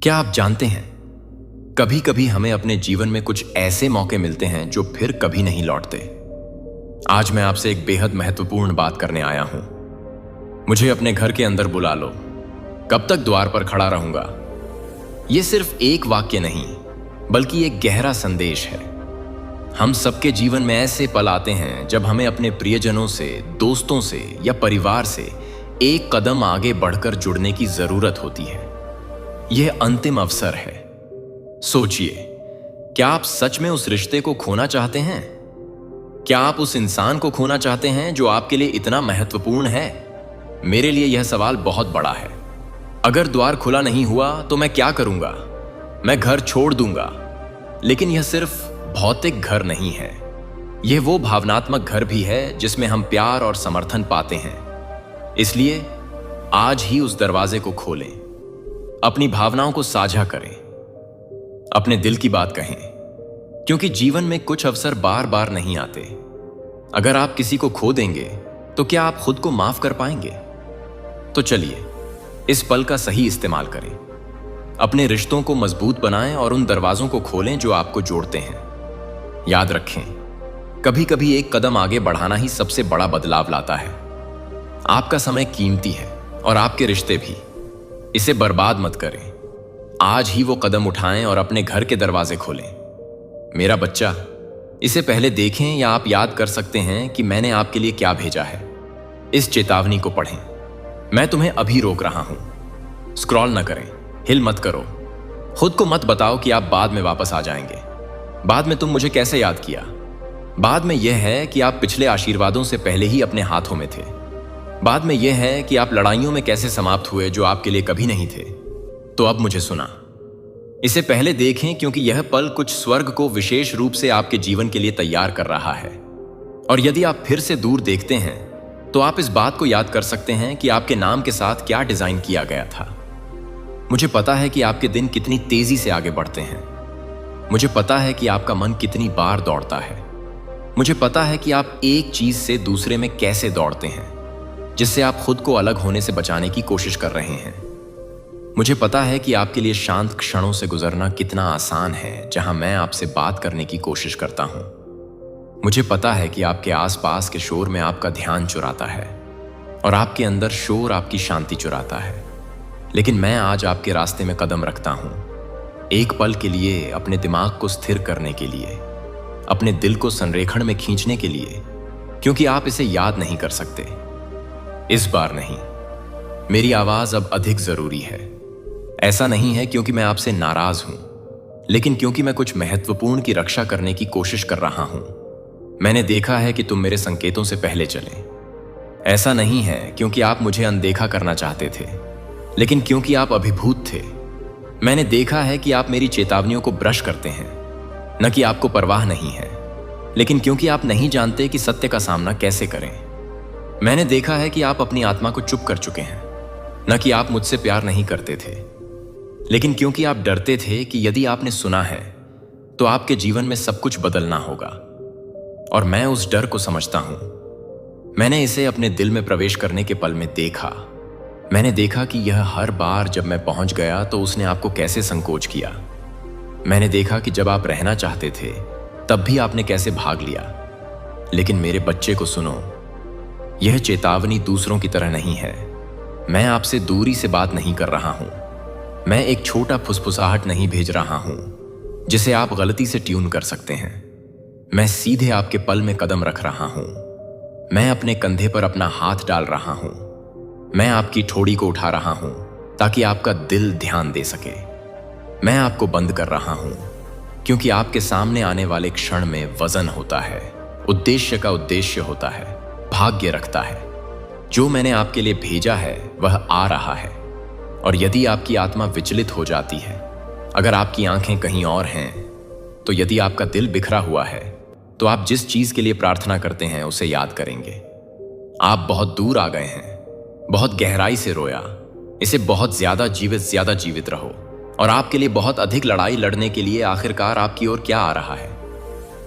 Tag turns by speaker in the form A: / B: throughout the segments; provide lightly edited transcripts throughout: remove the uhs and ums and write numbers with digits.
A: क्या आप जानते हैं, कभी कभी हमें अपने जीवन में कुछ ऐसे मौके मिलते हैं जो फिर कभी नहीं लौटते। आज मैं आपसे एक बेहद महत्वपूर्ण बात करने आया हूं। मुझे अपने घर के अंदर बुला लो, कब तक द्वार पर खड़ा रहूंगा। यह सिर्फ एक वाक्य नहीं, बल्कि एक गहरा संदेश है। हम सबके जीवन में ऐसे पल आते हैं जब हमें अपने प्रियजनों से, दोस्तों से या परिवार से एक कदम आगे बढ़कर जुड़ने की जरूरत होती है। यह अंतिम अवसर है। सोचिए, क्या आप सच में उस रिश्ते को खोना चाहते हैं? क्या आप उस इंसान को खोना चाहते हैं जो आपके लिए इतना महत्वपूर्ण है? मेरे लिए यह सवाल बहुत बड़ा है। अगर द्वार खुला नहीं हुआ तो मैं क्या करूंगा? मैं घर छोड़ दूंगा। लेकिन यह सिर्फ भौतिक घर नहीं है, यह वो भावनात्मक घर भी है जिसमें हम प्यार और समर्थन पाते हैं। इसलिए आज ही उस दरवाजे को खोलें, अपनी भावनाओं को साझा करें, अपने दिल की बात कहें, क्योंकि जीवन में कुछ अवसर बार बार नहीं आते। अगर आप किसी को खो देंगे तो क्या आप खुद को माफ कर पाएंगे? तो चलिए इस पल का सही इस्तेमाल करें, अपने रिश्तों को मजबूत बनाएं और उन दरवाजों को खोलें जो आपको जोड़ते हैं। याद रखें, कभी कभी एक कदम आगे बढ़ाना ही सबसे बड़ा बदलाव लाता है। आपका समय कीमती है और आपके रिश्ते भी। इसे बर्बाद मत करें। आज ही वो कदम उठाएं और अपने घर के दरवाजे खोलें। मेरा बच्चा, इसे पहले देखें या आप याद कर सकते हैं कि मैंने आपके लिए क्या भेजा है। इस चेतावनी को पढ़ें। मैं तुम्हें अभी रोक रहा हूं। स्क्रॉल न करें, हिल मत करो। खुद को मत बताओ कि आप बाद में वापस आ जाएंगे। बाद में तुम मुझे कैसे याद किया? बाद में यह है कि आप पिछले आशीर्वादों से पहले ही अपने हाथों में थे। बाद में यह है कि आप लड़ाइयों में कैसे समाप्त हुए जो आपके लिए कभी नहीं थे। तो अब मुझे सुना। इसे पहले देखें, क्योंकि यह पल कुछ स्वर्ग को विशेष रूप से आपके जीवन के लिए तैयार कर रहा है। और यदि आप फिर से दूर देखते हैं तो आप इस बात को याद कर सकते हैं कि आपके नाम के साथ क्या डिजाइन किया गया था। मुझे पता है कि आपके दिन कितनी तेजी से आगे बढ़ते हैं। मुझे पता है कि आपका मन कितनी बार दौड़ता है। मुझे पता है कि आप एक चीज से दूसरे में कैसे दौड़ते हैं, जिससे आप खुद को अलग होने से बचाने की कोशिश कर रहे हैं। मुझे पता है कि आपके लिए शांत क्षणों से गुजरना कितना आसान है जहां मैं आपसे बात करने की कोशिश करता हूं। मुझे पता है कि आपके आसपास के शोर में आपका ध्यान चुराता है और आपके अंदर शोर आपकी शांति चुराता है। लेकिन मैं आज आपके रास्ते में कदम रखता हूं, एक पल के लिए, अपने दिमाग को स्थिर करने के लिए, अपने दिल को संरेखण में खींचने के लिए, क्योंकि आप इसे याद नहीं कर सकते। इस बार नहीं। मेरी आवाज अब अधिक जरूरी है। ऐसा नहीं है क्योंकि मैं आपसे नाराज हूं, लेकिन क्योंकि मैं कुछ महत्वपूर्ण की रक्षा करने की कोशिश कर रहा हूं। मैंने देखा है कि तुम मेरे संकेतों से पहले चले। ऐसा नहीं है क्योंकि आप मुझे अनदेखा करना चाहते थे, लेकिन क्योंकि आप अभिभूत थे। मैंने देखा है कि आप मेरी चेतावनियों को ब्रश करते हैं, न कि आपको परवाह नहीं है, लेकिन क्योंकि आप नहीं जानते कि सत्य का सामना कैसे करें। मैंने देखा है कि आप अपनी आत्मा को चुप कर चुके हैं, न कि आप मुझसे प्यार नहीं करते थे, लेकिन क्योंकि आप डरते थे कि यदि आपने सुना है तो आपके जीवन में सब कुछ बदलना होगा। और मैं उस डर को समझता हूं। मैंने इसे अपने दिल में प्रवेश करने के पल में देखा। मैंने देखा कि यह हर बार जब मैं पहुंच गया तो उसने आपको कैसे संकोच किया। मैंने देखा कि जब आप रहना चाहते थे तब भी आपने कैसे भाग लिया। लेकिन मेरे बच्चे को सुनो, यह चेतावनी दूसरों की तरह नहीं है। मैं आपसे दूरी से बात नहीं कर रहा हूं। मैं एक छोटा फुसफुसाहट नहीं भेज रहा हूं जिसे आप गलती से ट्यून कर सकते हैं। मैं सीधे आपके पल में कदम रख रहा हूं। मैं अपने कंधे पर अपना हाथ डाल रहा हूं। मैं आपकी ठोड़ी को उठा रहा हूं ताकि आपका दिल ध्यान दे सके। मैं आपको बंद कर रहा हूं क्योंकि आपके सामने आने वाले क्षण में वजन होता है, उद्देश्य का उद्देश्य होता है, भाग्य रखता है। जो मैंने आपके लिए भेजा है वह आ रहा है। और यदि आपकी आत्मा विचलित हो जाती है, अगर आपकी आंखें कहीं और हैं, तो यदि आपका दिल बिखरा हुआ है, तो आप जिस चीज के लिए प्रार्थना करते हैं उसे याद करेंगे। आप बहुत दूर आ गए हैं, बहुत गहराई से रोया। इसे बहुत ज्यादा जीवित रहो। और आपके लिए बहुत अधिक लड़ाई लड़ने के लिए आखिरकार आपकी ओर क्या आ रहा है?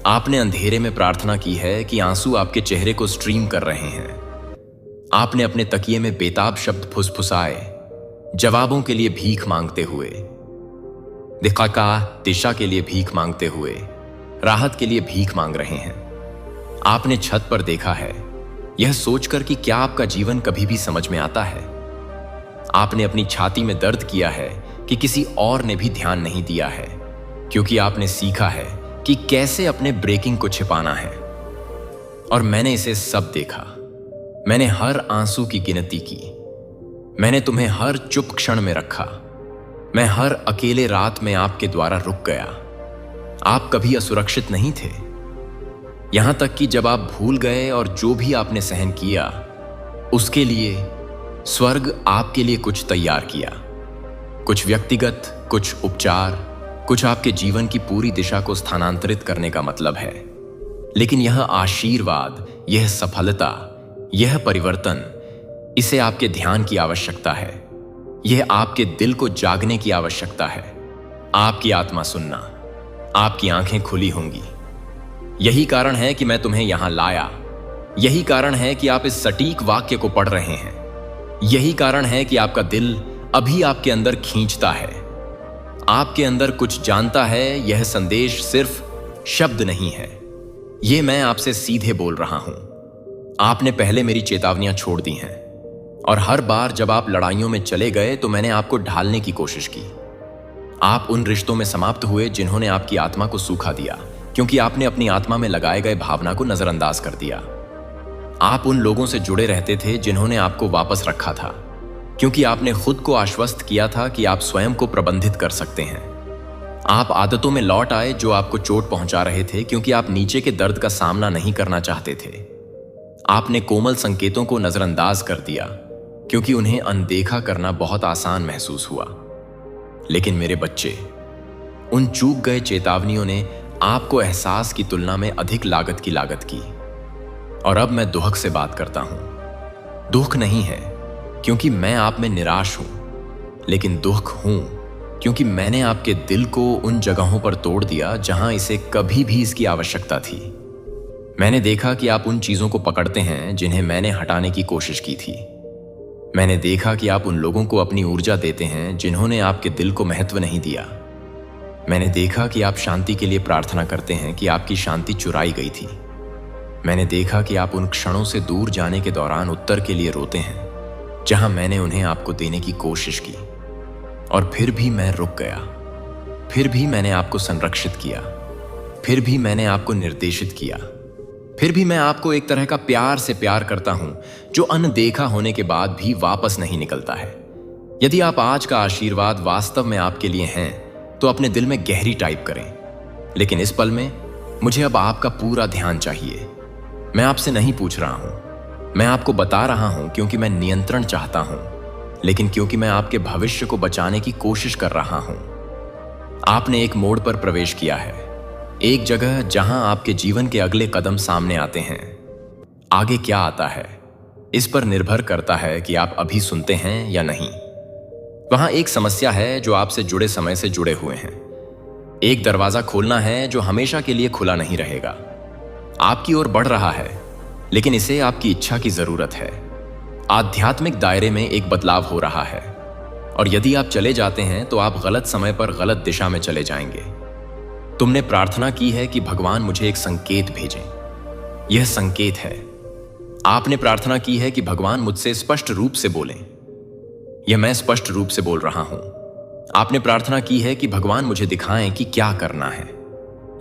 A: आपने अंधेरे में प्रार्थना की है कि आंसू आपके चेहरे को स्ट्रीम कर रहे हैं। आपने अपने तकिए में बेताब शब्द फुसफुसाए, जवाबों के लिए भीख मांगते हुए। दिक्कत दिशा के लिए भीख मांगते हुए राहत के लिए भीख मांग रहे हैं। आपने छत पर देखा है, यह सोचकर कि क्या आपका जीवन कभी भी समझ में आता है। आपने अपनी छाती में दर्द किया है कि किसी और ने भी ध्यान नहीं दिया है, क्योंकि आपने सीखा है कि कैसे अपने ब्रेकिंग को छिपाना है। और मैंने इसे सब देखा। मैंने हर आंसू की गिनती की। मैंने तुम्हें हर चुप क्षण में रखा। मैं हर अकेले रात में आपके द्वारा रुक गया। आप कभी असुरक्षित नहीं थे, यहां तक कि जब आप भूल गए और जो भी आपने सहन किया उसके लिए स्वर्ग आपके लिए कुछ तैयार किया। कुछ व्यक्तिगत, कुछ उपचार, कुछ आपके जीवन की पूरी दिशा को स्थानांतरित करने का मतलब है। लेकिन यह आशीर्वाद, यह सफलता, यह परिवर्तन, इसे आपके ध्यान की आवश्यकता है। यह आपके दिल को जागने की आवश्यकता है। आपकी आत्मा सुनना, आपकी आंखें खुली होंगी। यही कारण है कि मैं तुम्हें यहां लाया। यही कारण है कि आप इस सटीक वाक्य को पढ़ रहे हैं। यही कारण है कि आपका दिल अभी आपके अंदर खींचता है। आपके अंदर कुछ जानता है। यह संदेश सिर्फ शब्द नहीं है, यह मैं आपसे सीधे बोल रहा हूं। आपने पहले मेरी चेतावनियां छोड़ दी हैं, और हर बार जब आप लड़ाइयों में चले गए तो मैंने आपको ढालने की कोशिश की। आप उन रिश्तों में समाप्त हुए जिन्होंने आपकी आत्मा को सूखा दिया, क्योंकि आपने अपनी आत्मा में लगाए गए भावना को नजरअंदाज कर दिया। आप उन लोगों से जुड़े रहते थे जिन्होंने आपको वापस रखा था, क्योंकि आपने खुद को आश्वस्त किया था कि आप स्वयं को प्रबंधित कर सकते हैं। आप आदतों में लौट आए जो आपको चोट पहुंचा रहे थे, क्योंकि आप नीचे के दर्द का सामना नहीं करना चाहते थे। आपने कोमल संकेतों को नजरअंदाज कर दिया, क्योंकि उन्हें अनदेखा करना बहुत आसान महसूस हुआ। लेकिन मेरे बच्चे, उन चूक गए चेतावनियों ने आपको एहसास की तुलना में अधिक लागत की। और अब मैं दुख से बात करता हूं। दुख नहीं है क्योंकि मैं आप में निराश हूं, लेकिन दुख हूं क्योंकि मैंने आपके दिल को उन जगहों पर तोड़ दिया जहां इसे कभी भी इसकी आवश्यकता थी। मैंने देखा कि आप उन चीजों को पकड़ते हैं जिन्हें मैंने हटाने की कोशिश की थी। मैंने देखा कि आप उन लोगों को अपनी ऊर्जा देते हैं जिन्होंने आपके दिल को महत्व नहीं दिया। मैंने देखा कि आप शांति के लिए प्रार्थना करते हैं कि आपकी शांति चुराई गई थी। मैंने देखा कि आप उन क्षणों से दूर जाने के दौरान उत्तर के लिए रोते हैं जहां मैंने उन्हें आपको देने की कोशिश की। और फिर भी मैं रुक गया। फिर भी मैंने आपको संरक्षित किया। फिर भी मैंने आपको निर्देशित किया। फिर भी मैं आपको एक तरह का प्यार से प्यार करता हूं जो अनदेखा होने के बाद भी वापस नहीं निकलता है। यदि आप आज का आशीर्वाद वास्तव में आपके लिए हैं तो अपने दिल में गहरी टाइप करें। लेकिन इस पल में मुझे अब आपका पूरा ध्यान चाहिए। मैं आपसे नहीं पूछ रहा हूं, मैं आपको बता रहा हूं क्योंकि मैं नियंत्रण चाहता हूं, लेकिन क्योंकि मैं आपके भविष्य को बचाने की कोशिश कर रहा हूं। आपने एक मोड़ पर प्रवेश किया है, एक जगह जहां आपके जीवन के अगले कदम सामने आते हैं। आगे क्या आता है इस पर निर्भर करता है कि आप अभी सुनते हैं या नहीं। वहां एक समस्या है जो आपसे जुड़े समय से जुड़े हुए हैं। एक दरवाजा खोलना है जो हमेशा के लिए खुला नहीं रहेगा। आपकी ओर बढ़ रहा है, लेकिन इसे आपकी इच्छा की जरूरत है। आध्यात्मिक दायरे में एक बदलाव हो रहा है, और यदि आप चले जाते हैं तो आप गलत समय पर गलत दिशा में चले जाएंगे। तुमने प्रार्थना की है कि भगवान मुझे एक संकेत भेजें। यह संकेत है। आपने प्रार्थना की है कि भगवान मुझसे स्पष्ट रूप से बोलें। यह मैं स्पष्ट रूप से बोल रहा हूं। आपने प्रार्थना की है कि भगवान मुझे दिखाएं कि क्या करना है।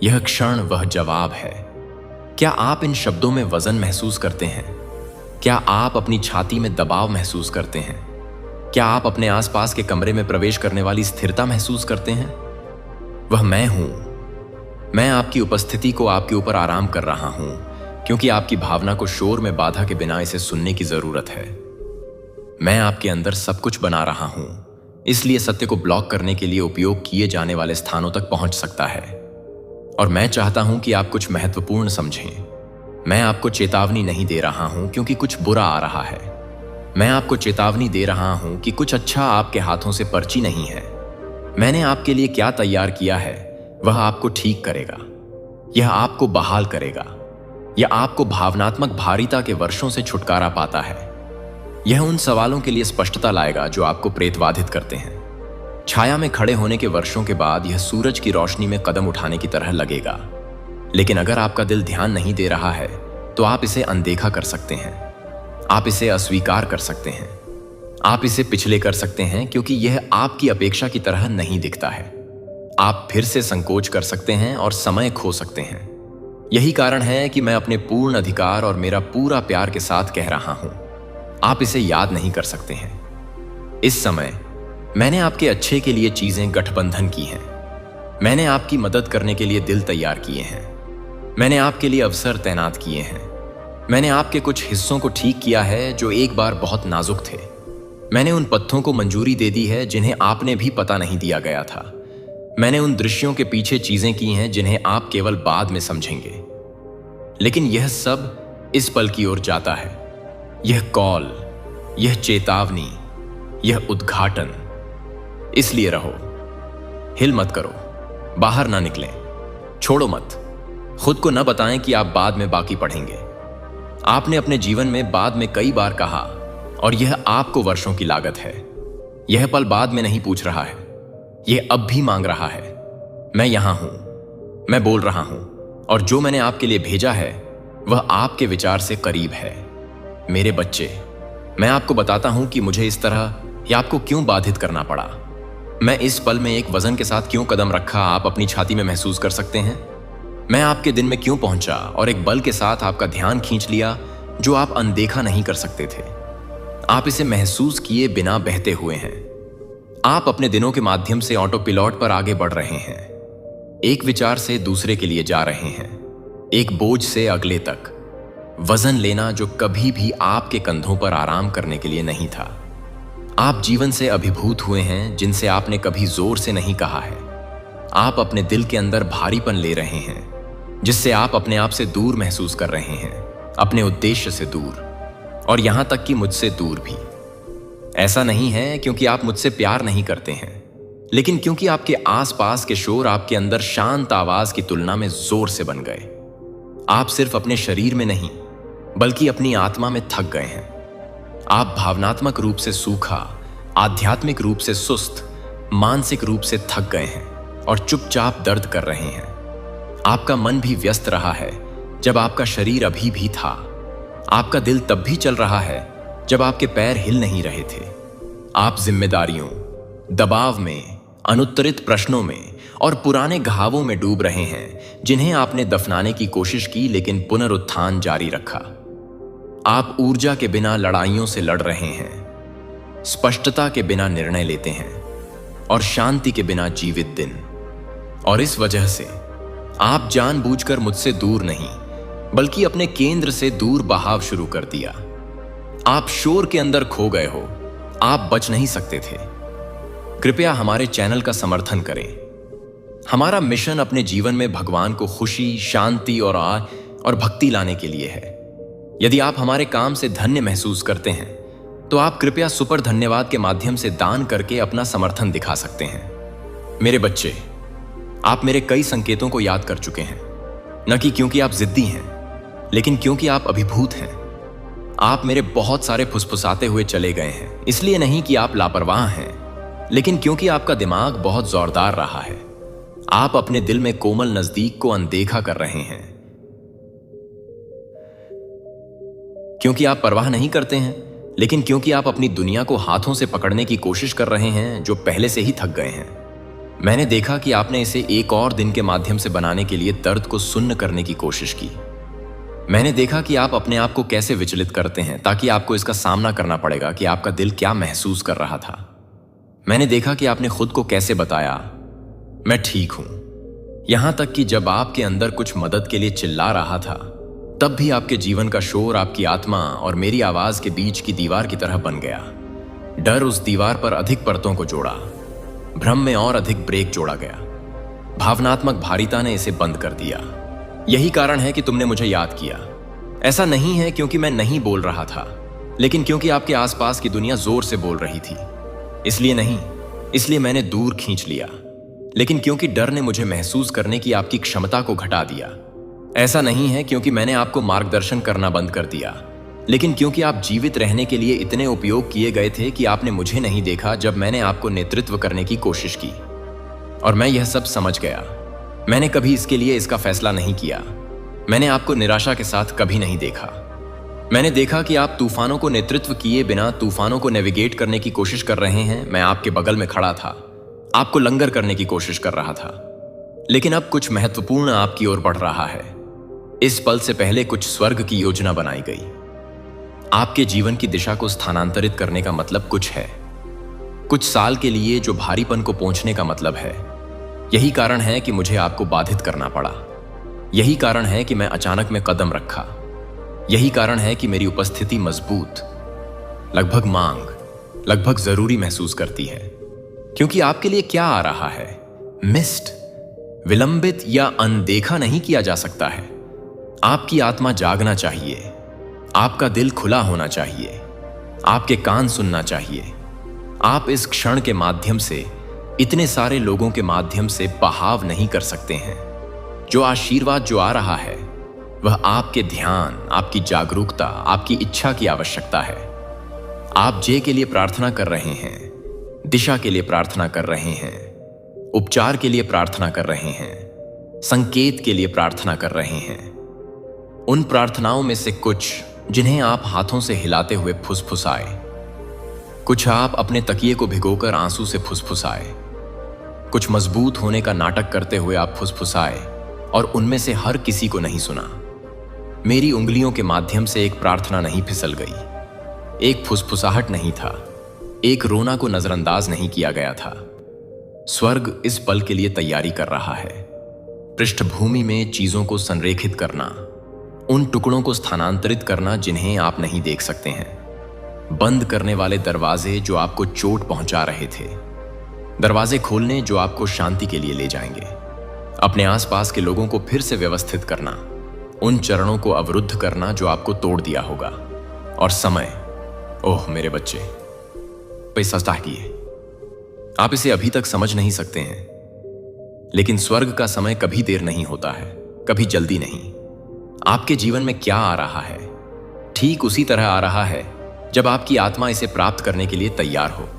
A: यह क्षण वह जवाब है। क्या आप इन शब्दों में वजन महसूस करते हैं? क्या आप अपनी छाती में दबाव महसूस करते हैं? क्या आप अपने आसपास के कमरे में प्रवेश करने वाली स्थिरता महसूस करते हैं? वह मैं हूं। मैं आपकी उपस्थिति को आपके ऊपर आराम कर रहा हूं, क्योंकि आपकी भावना को शोर में बाधा के बिना इसे सुनने की जरूरत है। मैं आपके अंदर सब कुछ बना रहा हूं, इसलिए सत्य को ब्लॉक करने के लिए उपयोग किए जाने वाले स्थानों तक पहुंच सकता है। और मैं चाहता हूं कि आप कुछ महत्वपूर्ण समझें। मैं आपको चेतावनी नहीं दे रहा हूं क्योंकि कुछ बुरा आ रहा है। मैं आपको चेतावनी दे रहा हूं कि कुछ अच्छा आपके हाथों से पर्ची नहीं है। मैंने आपके लिए क्या तैयार किया है वह आपको ठीक करेगा। यह आपको बहाल करेगा। यह आपको भावनात्मक भारीता के वर्षों से छुटकारा पाता है। यह उन सवालों के लिए स्पष्टता लाएगा जो आपको प्रेतवाधित करते हैं। छाया में खड़े होने के वर्षों के बाद यह सूरज की रोशनी में कदम उठाने की तरह लगेगा, लेकिन अगर आपका दिल ध्यान नहीं दे रहा है तो आप इसे अनदेखा कर सकते हैं, आप इसे अस्वीकार कर सकते हैं, आप इसे पिछले कर सकते हैं, क्योंकि यह आपकी अपेक्षा की तरह नहीं दिखता है। आप फिर से संकोच कर सकते हैं और समय खो सकते हैं। यही कारण है कि मैं अपने पूर्ण अधिकार और मेरा पूरा प्यार के साथ कह रहा हूं, आप इसे याद नहीं कर सकते हैं। इस समय मैंने आपके अच्छे के लिए चीजें गठबंधन की हैं। मैंने आपकी मदद करने के लिए दिल तैयार किए हैं। मैंने आपके लिए अवसर तैनात किए हैं। मैंने आपके कुछ हिस्सों को ठीक किया है जो एक बार बहुत नाजुक थे। मैंने उन पत्थों को मंजूरी दे दी है जिन्हें आपने भी पता नहीं दिया गया था। मैंने उन दृश्यों के पीछे चीजें की हैं जिन्हें आप केवल बाद में समझेंगे। लेकिन यह सब इस पल की ओर जाता है। यह कॉल, यह चेतावनी, यह उद्घाटन। इसलिए रहो, हिल मत करो, बाहर ना निकलें, छोड़ो मत। खुद को न बताएं कि आप बाद में बाकी पढ़ेंगे। आपने अपने जीवन में बाद में कई बार कहा, और यह आपको वर्षों की लागत है। यह पल बाद में नहीं पूछ रहा है, यह अब भी मांग रहा है। मैं यहां हूं, मैं बोल रहा हूं, और जो मैंने आपके लिए भेजा है वह आपके विचार से करीब है। मेरे बच्चे, मैं आपको बताता हूं कि मुझे इस तरह या आपको क्यों बाधित करना पड़ा। मैं इस पल में एक वजन के साथ क्यों कदम रखा, आप अपनी छाती में महसूस कर सकते हैं। मैं आपके दिन में क्यों पहुंचा और एक बल के साथ आपका ध्यान खींच लिया जो आप अनदेखा नहीं कर सकते थे। आप इसे महसूस किए बिना बहते हुए हैं। आप अपने दिनों के माध्यम से ऑटो पिलॉट पर आगे बढ़ रहे हैं, एक विचार से दूसरे के लिए जा रहे हैं, एक बोझ से अगले तक। वजन लेना जो कभी भी आपके कंधों पर आराम करने के लिए नहीं था। आप जीवन से अभिभूत हुए हैं जिनसे आपने कभी जोर से नहीं कहा है। आप अपने दिल के अंदर भारीपन ले रहे हैं जिससे आप अपने आप से दूर महसूस कर रहे हैं, अपने उद्देश्य से दूर, और यहां तक कि मुझसे दूर भी। ऐसा नहीं है क्योंकि आप मुझसे प्यार नहीं करते हैं, लेकिन क्योंकि आपके आसपास के शोर आपके अंदर शांत आवाज की तुलना में जोर से बन गए। आप सिर्फ अपने शरीर में नहीं बल्कि अपनी आत्मा में थक गए हैं। आप भावनात्मक रूप से सूखा, आध्यात्मिक रूप से सुस्त, मानसिक रूप से थक गए हैं और चुपचाप दर्द कर रहे हैं। आपका मन भी व्यस्त रहा है जब आपका शरीर अभी भी था। आपका दिल तब भी चल रहा है जब आपके पैर हिल नहीं रहे थे। आप जिम्मेदारियों, दबाव में, अनुत्तरित प्रश्नों में और पुराने घावों में डूब रहे हैं जिन्हें आपने दफनाने की कोशिश की, लेकिन पुनरुत्थान जारी रखा। आप ऊर्जा के बिना लड़ाइयों से लड़ रहे हैं, स्पष्टता के बिना निर्णय लेते हैं और शांति के बिना जीवित दिन। और इस वजह से आप जानबूझकर मुझसे दूर नहीं बल्कि अपने केंद्र से दूर बहाव शुरू कर दिया। आप शोर के अंदर खो गए हो, आप बच नहीं सकते थे। कृपया हमारे चैनल का समर्थन करें। हमारा मिशन अपने जीवन में भगवान को खुशी, शांति और भक्ति लाने के लिए है। यदि आप हमारे काम से धन्य महसूस करते हैं तो आप कृपया सुपर धन्यवाद के माध्यम से दान करके अपना समर्थन दिखा सकते हैं। मेरे बच्चे, आप मेरे कई संकेतों को याद कर चुके हैं, न कि क्योंकि आप जिद्दी हैं, लेकिन क्योंकि आप अभिभूत हैं। आप मेरे बहुत सारे फुसफुसाते हुए चले गए हैं, इसलिए नहीं कि आप लापरवाह हैं, लेकिन क्योंकि आपका दिमाग बहुत जोरदार रहा है। आप अपने दिल में कोमल नजदीक को अनदेखा कर रहे हैं क्योंकि आप परवाह नहीं करते हैं, लेकिन क्योंकि आप अपनी दुनिया को हाथों से पकड़ने की कोशिश कर रहे हैं जो पहले से ही थक गए हैं। मैंने देखा कि आपने इसे एक और दिन के माध्यम से बनाने के लिए दर्द को सुन्न करने की कोशिश की। मैंने देखा कि आप अपने आप को कैसे विचलित करते हैं ताकि आपको इसका सामना करना पड़ेगा कि आपका दिल क्या महसूस कर रहा था। मैंने देखा कि आपने खुद को कैसे बताया, मैं ठीक हूं, यहां तक कि जब आपके अंदर कुछ मदद के लिए चिल्ला रहा था तब भी आपके जीवन का शोर आपकी आत्मा और मेरी आवाज के बीच की दीवार की तरह बन गया। डर उस दीवार पर अधिक परतों को जोड़ा, भ्रम में और अधिक ब्रेक जोड़ा गया, भावनात्मक भारीता ने इसे बंद कर दिया। यही कारण है कि तुमने मुझे याद किया। ऐसा नहीं है क्योंकि मैं नहीं बोल रहा था, लेकिन क्योंकि आपके आसपास की दुनिया जोर से बोल रही थी। इसलिए नहीं, इसलिए मैंने दूर खींच लिया, लेकिन क्योंकि डर ने मुझे महसूस करने की आपकी क्षमता को घटा दिया। ऐसा नहीं है क्योंकि मैंने आपको मार्गदर्शन करना बंद कर दिया, लेकिन क्योंकि आप जीवित रहने के लिए इतने उपयोग किए गए थे कि आपने मुझे नहीं देखा जब मैंने आपको नेतृत्व करने की कोशिश की, और मैं यह सब समझ गया। मैंने कभी इसके लिए इसका फैसला नहीं किया। मैंने आपको निराशा के साथ कभी नहीं देखा। मैंने देखा कि आप तूफानों को नेतृत्व किए बिना तूफानों को नेविगेट करने की कोशिश कर रहे हैं। मैं आपके बगल में खड़ा था, आपको लंगर करने की कोशिश कर रहा था। लेकिन अब कुछ महत्वपूर्ण आपकी ओर बढ़ रहा है। इस पल से पहले कुछ स्वर्ग की योजना बनाई गई। आपके जीवन की दिशा को स्थानांतरित करने का मतलब कुछ है। कुछ साल के लिए जो भारीपन को पहुंचने का मतलब है। यही कारण है कि मुझे आपको बाधित करना पड़ा। यही कारण है कि मैं अचानक में कदम रखा। यही कारण है कि मेरी उपस्थिति मजबूत, लगभग मांग, लगभग जरूरी महसूस करती है। क्योंकि आपके लिए क्या आ रहा है, मिस्ड, विलंबित या अनदेखा नहीं किया जा सकता है। आपकी आत्मा जागना चाहिए, आपका दिल खुला होना चाहिए, आपके कान सुनना चाहिए। आप इस क्षण के माध्यम से, इतने सारे लोगों के माध्यम से बहाव नहीं कर सकते हैं। जो आशीर्वाद जो आ रहा है वह आपके ध्यान, आपकी जागरूकता, आपकी इच्छा की आवश्यकता है। आप जे के लिए प्रार्थना कर रहे हैं, दिशा के लिए प्रार्थना कर रहे हैं, उपचार के लिए प्रार्थना कर रहे हैं, संकेत के लिए प्रार्थना कर रहे हैं। उन प्रार्थनाओं में से कुछ जिन्हें आप हाथों से हिलाते हुए फुसफुसाए, कुछ आप अपने तकिए को भिगोकर आंसू से फुसफुसाए, कुछ मजबूत होने का नाटक करते हुए आप फुसफुसाए, और उनमें से हर किसी को नहीं सुना। मेरी उंगलियों के माध्यम से एक प्रार्थना नहीं फिसल गई, एक फुसफुसाहट नहीं था, एक रोना को नजरअंदाज नहीं किया गया था। स्वर्ग इस पल के लिए तैयारी कर रहा है। पृष्ठभूमि में चीजों को संरेखित करना, उन टुकड़ों को स्थानांतरित करना जिन्हें आप नहीं देख सकते हैं। बंद करने वाले दरवाजे जो आपको चोट पहुंचा रहे थे, दरवाजे खोलने जो आपको शांति के लिए ले जाएंगे। अपने आसपास के लोगों को फिर से व्यवस्थित करना, उन चरणों को अवरुद्ध करना जो आपको तोड़ दिया होगा। और समय, ओह मेरे बच्चे, पैसा चाहिए। आप इसे अभी तक समझ नहीं सकते हैं, लेकिन स्वर्ग का समय कभी देर नहीं होता है, कभी जल्दी नहीं। आपके जीवन में क्या आ रहा है, ठीक उसी तरह आ रहा है जब आपकी आत्मा इसे प्राप्त करने के लिए तैयार हो।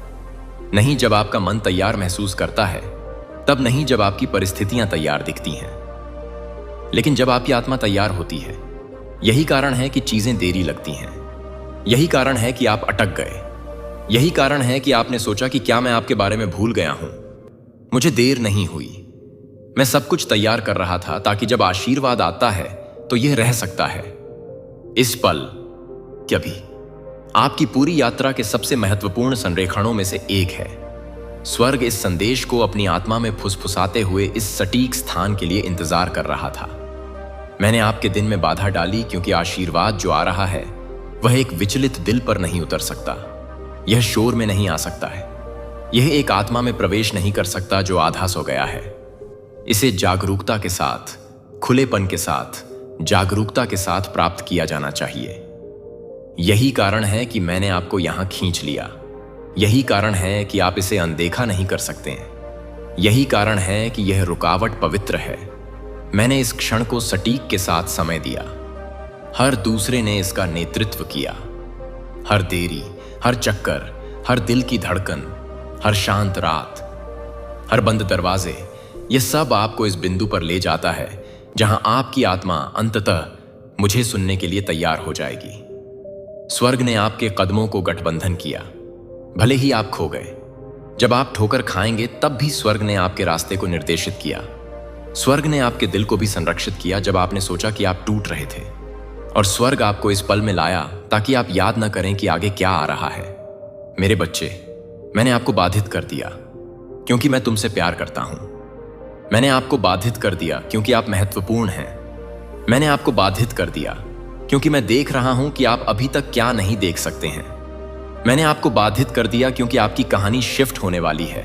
A: नहीं जब आपका मन तैयार महसूस करता है, तब नहीं जब आपकी परिस्थितियां तैयार दिखती हैं, लेकिन जब आपकी आत्मा तैयार होती है। यही कारण है कि चीजें देरी लगती हैं। यही कारण है कि आप अटक गए। यही कारण है कि आपने सोचा कि क्या मैं आपके बारे में भूल गया हूं। मुझे देर नहीं हुई, मैं सब कुछ तैयार कर रहा था ताकि जब आशीर्वाद आता है तो यह रह सकता है। इस पल, कभी आपकी पूरी यात्रा के सबसे महत्वपूर्ण संरेखणों में से एक है। स्वर्ग इस संदेश को अपनी आत्मा में फुसफुसाते हुए इस सटीक स्थान के लिए इंतजार कर रहा था। मैंने आपके दिन में बाधा डाली क्योंकि आशीर्वाद जो आ रहा है वह एक विचलित दिल पर नहीं उतर सकता। यह शोर में नहीं आ सकता है। यह एक आत्मा में प्रवेश नहीं कर सकता जो आधा सो गया है। इसे जागरूकता के साथ, खुलेपन के साथ, जागरूकता के साथ प्राप्त किया जाना चाहिए। यही कारण है कि मैंने आपको यहां खींच लिया। यही कारण है कि आप इसे अनदेखा नहीं कर सकते हैं। यही कारण है कि यह रुकावट पवित्र है। मैंने इस क्षण को सटीक के साथ समय दिया। हर दूसरे ने इसका नेतृत्व किया। हर देरी, हर चक्कर, हर दिल की धड़कन, हर शांत रात, हर बंद दरवाजे, यह सब आपको इस बिंदु पर ले जाता है जहां आपकी आत्मा अंततः मुझे सुनने के लिए तैयार हो जाएगी। स्वर्ग ने आपके कदमों को गठबंधन किया, भले ही आप खो गए। जब आप ठोकर खाएंगे तब भी स्वर्ग ने आपके रास्ते को निर्देशित किया। स्वर्ग ने आपके दिल को भी संरक्षित किया जब आपने सोचा कि आप टूट रहे थे। और स्वर्ग आपको इस पल में लाया ताकि आप याद न करें कि आगे क्या आ रहा है। मेरे बच्चे, मैंने आपको बाधित कर दिया क्योंकि मैं तुमसे प्यार करता हूं। मैंने आपको बाधित कर दिया क्योंकि आप महत्वपूर्ण हैं। मैंने आपको बाधित कर दिया क्योंकि मैं देख रहा हूं कि आप अभी तक क्या नहीं देख सकते हैं। मैंने आपको बाधित कर दिया क्योंकि आपकी कहानी शिफ्ट होने वाली है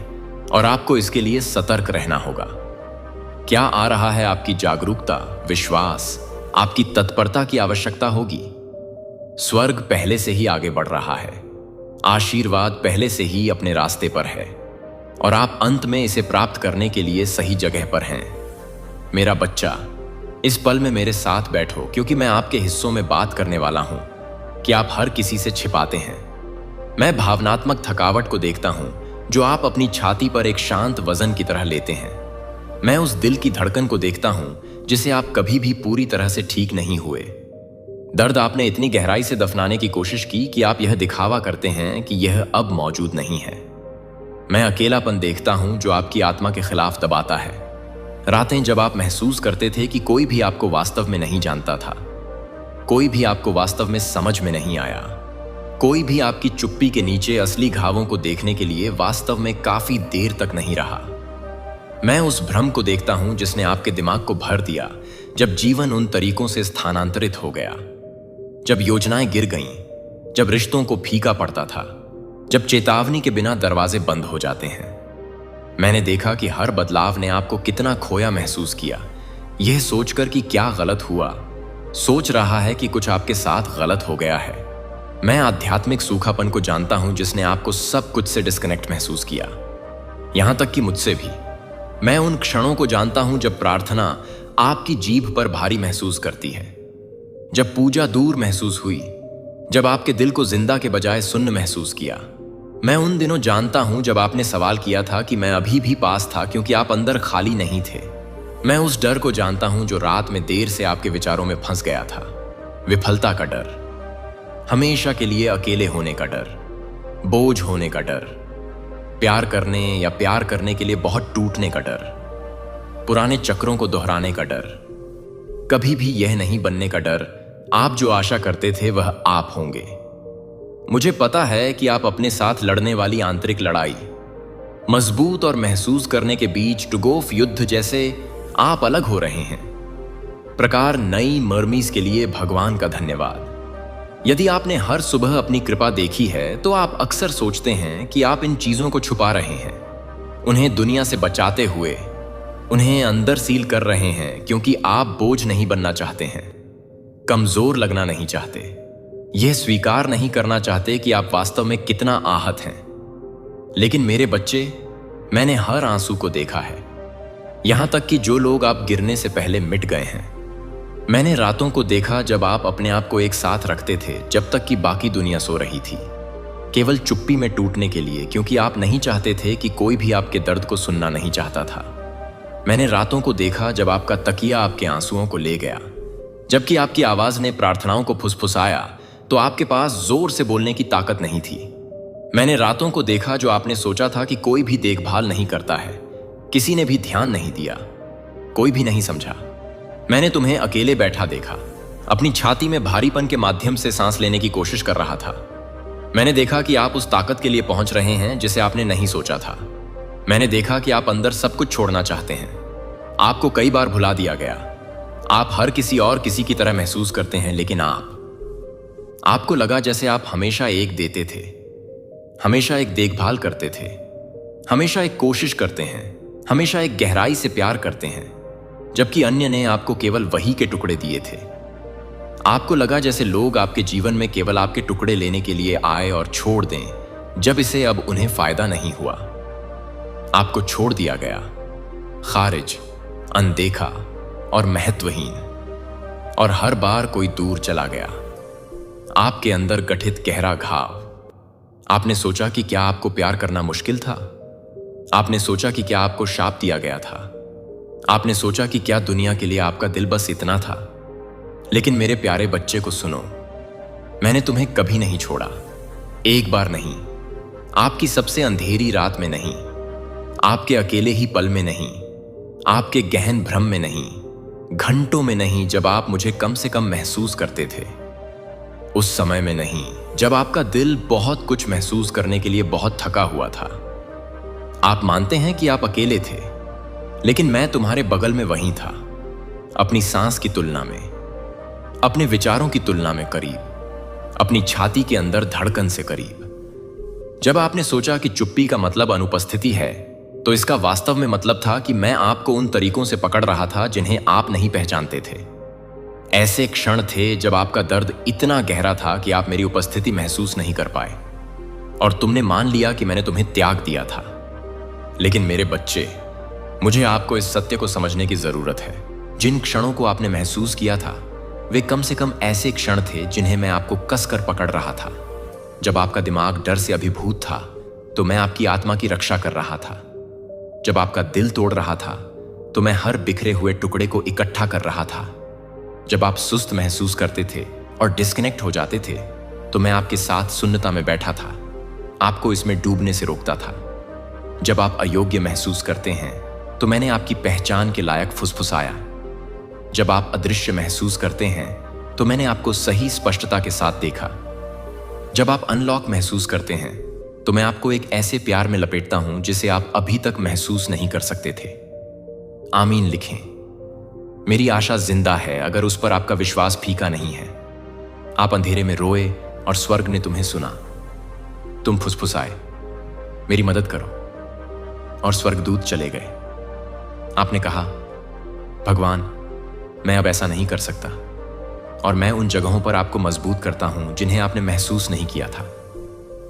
A: और आपको इसके लिए सतर्क रहना होगा। क्या आ रहा है? आपकी जागरूकता, विश्वास, आपकी तत्परता की आवश्यकता होगी। स्वर्ग पहले से ही आगे बढ़ रहा है। आशीर्वाद पहले से ही अपने रास्ते पर है और आप अंत में इसे प्राप्त करने के लिए सही जगह पर हैं। मेरा बच्चा, इस पल में मेरे साथ बैठो क्योंकि मैं आपके हिस्सों में बात करने वाला हूं। कि आप हर किसी से छिपाते हैं। मैं भावनात्मक थकावट को देखता हूं जो आप अपनी छाती पर एक शांत वजन की तरह लेते हैं। मैं उस दिल की धड़कन को देखता हूं जिसे आप कभी भी पूरी तरह से ठीक नहीं हुए। दर्द आपने इतनी गहराई से दफनाने की कोशिश की कि आप यह दिखावा करते हैं कि यह अब मौजूद नहीं है। मैं अकेलापन देखता हूं जो आपकी आत्मा के खिलाफ दबाता है। रातें जब आप महसूस करते थे कि कोई भी आपको वास्तव में नहीं जानता था, कोई भी आपको वास्तव में समझ में नहीं आया, कोई भी आपकी चुप्पी के नीचे असली घावों को देखने के लिए वास्तव में काफी देर तक नहीं रहा। मैं उस भ्रम को देखता हूं जिसने आपके दिमाग को भर दिया जब जीवन उन तरीकों से स्थानांतरित हो गया, जब योजनाएं गिर गईं, जब रिश्तों को फीका पड़ता था, जब चेतावनी के बिना दरवाजे बंद हो जाते हैं। मैंने देखा कि हर बदलाव ने आपको कितना खोया महसूस किया, यह सोचकर कि क्या गलत हुआ, सोच रहा है कि कुछ आपके साथ गलत हो गया है। मैं आध्यात्मिक सूखापन को जानता हूं जिसने आपको सब कुछ से डिस्कनेक्ट महसूस किया, यहां तक कि मुझसे भी। मैं उन क्षणों को जानता हूं जब प्रार्थना आपकी जीभ पर भारी महसूस करती है, जब पूजा दूर महसूस हुई, जब आपके दिल को जिंदा के बजाय सुन्न महसूस किया। मैं उन दिनों जानता हूं जब आपने सवाल किया था कि मैं अभी भी पास था क्योंकि आप अंदर खाली नहीं थे। मैं उस डर को जानता हूं जो रात में देर से आपके विचारों में फंस गया था। विफलता का डर, हमेशा के लिए अकेले होने का डर, बोझ होने का डर, प्यार करने या प्यार करने के लिए बहुत टूटने का डर, पुराने चक्रों को दोहराने का डर, कभी भी यह नहीं बनने का डर। आप जो आशा करते थे वह आप होंगे। मुझे पता है कि आप अपने साथ लड़ने वाली आंतरिक लड़ाई, मजबूत और महसूस करने के बीच टुगोफ युद्ध जैसे आप अलग हो रहे हैं। प्रकार नई मर्मीज के लिए भगवान का धन्यवाद। यदि आपने हर सुबह अपनी कृपा देखी है तो आप अक्सर सोचते हैं कि आप इन चीजों को छुपा रहे हैं, उन्हें दुनिया से बचाते हुए, उन्हें अंदर सील कर रहे हैं क्योंकि आप बोझ नहीं बनना चाहते हैं, कमजोर लगना नहीं चाहते, यह स्वीकार नहीं करना चाहते कि आप वास्तव में कितना आहत हैं। लेकिन मेरे बच्चे, मैंने हर आंसू को देखा है, यहां तक कि जो लोग आप गिरने से पहले मिट गए हैं। मैंने रातों को देखा जब आप अपने आप को एक साथ रखते थे जब तक कि बाकी दुनिया सो रही थी, केवल चुप्पी में टूटने के लिए, क्योंकि आप नहीं चाहते थे कि कोई भी आपके दर्द को सुनना नहीं चाहता था। मैंने रातों को देखा जब आपका तकिया आपके आंसुओं को ले गया, जबकि आपकी आवाज ने प्रार्थनाओं को फुसफुसाया तो आपके पास जोर से बोलने की ताकत नहीं थी। मैंने रातों को देखा जो आपने सोचा था कि कोई भी देखभाल नहीं करता है, किसी ने भी ध्यान नहीं दिया, कोई भी नहीं समझा। मैंने तुम्हें अकेले बैठा देखा, अपनी छाती में भारीपन के माध्यम से सांस लेने की कोशिश कर रहा था। मैंने देखा कि आप उस ताकत के लिए पहुंच रहे हैं जिसे आपने नहीं सोचा था। मैंने देखा कि आप अंदर सब कुछ छोड़ना चाहते हैं। आपको कई बार भुला दिया गया। आप हर किसी और किसी की तरह महसूस करते हैं, लेकिन आपको लगा जैसे आप हमेशा एक देते थे, हमेशा एक देखभाल करते थे, हमेशा एक कोशिश करते हैं, हमेशा एक गहराई से प्यार करते हैं, जबकि अन्य ने आपको केवल वही के टुकड़े दिए थे। आपको लगा जैसे लोग आपके जीवन में केवल आपके टुकड़े लेने के लिए आए और छोड़ दें जब इसे अब उन्हें फायदा नहीं हुआ। आपको छोड़ दिया गया, खारिज, अनदेखा और महत्वहीन, और हर बार कोई दूर चला गया। आपके अंदर गठित गहरा घाव। आपने सोचा कि क्या आपको प्यार करना मुश्किल था? आपने सोचा कि क्या आपको शाप दिया गया था? आपने सोचा कि क्या दुनिया के लिए आपका दिल बस इतना था? लेकिन मेरे प्यारे बच्चे को सुनो, मैंने तुम्हें कभी नहीं छोड़ा, एक बार नहीं, आपकी सबसे अंधेरी रात में नहीं, आपके अकेले ही पल में नहीं, आपके गहन भ्रम में नहीं, घंटों में नहीं जब आप मुझे कम से कम महसूस करते थे, उस समय में नहीं जब आपका दिल बहुत कुछ महसूस करने के लिए बहुत थका हुआ था। आप मानते हैं कि आप अकेले थे, लेकिन मैं तुम्हारे बगल में वहीं था, अपनी सांस की तुलना में, अपने विचारों की तुलना में करीब, अपनी छाती के अंदर धड़कन से करीब। जब आपने सोचा कि चुप्पी का मतलब अनुपस्थिति है, तो इसका वास्तव में मतलब था कि मैं आपको उन तरीकों से पकड़ रहा था जिन्हें आप नहीं पहचानते थे। ऐसे क्षण थे जब आपका दर्द इतना गहरा था कि आप मेरी उपस्थिति महसूस नहीं कर पाए, और तुमने मान लिया कि मैंने तुम्हें त्याग दिया था। लेकिन मेरे बच्चे, मुझे आपको इस सत्य को समझने की जरूरत है। जिन क्षणों को आपने महसूस किया था वे कम से कम ऐसे क्षण थे जिन्हें मैं आपको कसकर पकड़ रहा था। जब आपका दिमाग डर से अभिभूत था तो मैं आपकी आत्मा की रक्षा कर रहा था। जब आपका दिल तोड़ रहा था तो मैं हर बिखरे हुए टुकड़े को इकट्ठा कर रहा था। जब आप सुस्त महसूस करते थे और डिस्कनेक्ट हो जाते थे तो मैं आपके साथ शून्यता में बैठा था, आपको इसमें डूबने से रोकता था। जब आप अयोग्य महसूस करते हैं तो मैंने आपकी पहचान के लायक फुसफुसाया। जब आप अदृश्य महसूस करते हैं तो मैंने आपको सही स्पष्टता के साथ देखा। जब आप अनलॉक महसूस करते हैं तो मैं आपको एक ऐसे प्यार में लपेटता हूं जिसे आप अभी तक महसूस नहीं कर सकते थे। आमीन लिखें। मेरी आशा जिंदा है अगर उस पर आपका विश्वास फीका नहीं है। आप अंधेरे में रोए और स्वर्ग ने तुम्हें सुना। तुम फुसफुसाए, मेरी मदद करो, और स्वर्गदूत चले गए। आपने कहा, भगवान मैं अब ऐसा नहीं कर सकता, और मैं उन जगहों पर आपको मजबूत करता हूं जिन्हें आपने महसूस नहीं किया था,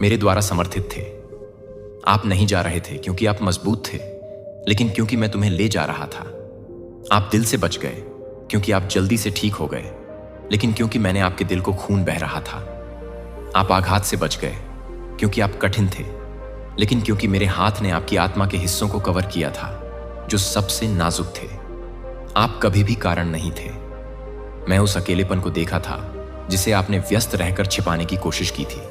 A: मेरे द्वारा समर्थित थे। आप नहीं जा रहे थे क्योंकि आप मजबूत थे, लेकिन क्योंकि मैं तुम्हें ले जा रहा था। आप दिल से बच गए क्योंकि आप जल्दी से ठीक हो गए, लेकिन क्योंकि मैंने आपके दिल को खून बह रहा था। आप आघात से बच गए क्योंकि आप कठिन थे, लेकिन क्योंकि मेरे हाथ ने आपकी आत्मा के हिस्सों को कवर किया था जो सबसे नाजुक थे। आप कभी भी कारण नहीं थे। मैं उस अकेलेपन को देखा था जिसे आपने व्यस्त रहकर छिपाने की कोशिश की थी।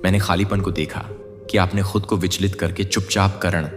A: मैंने खालीपन को देखा कि आपने खुद को विचलित करके चुपचाप करण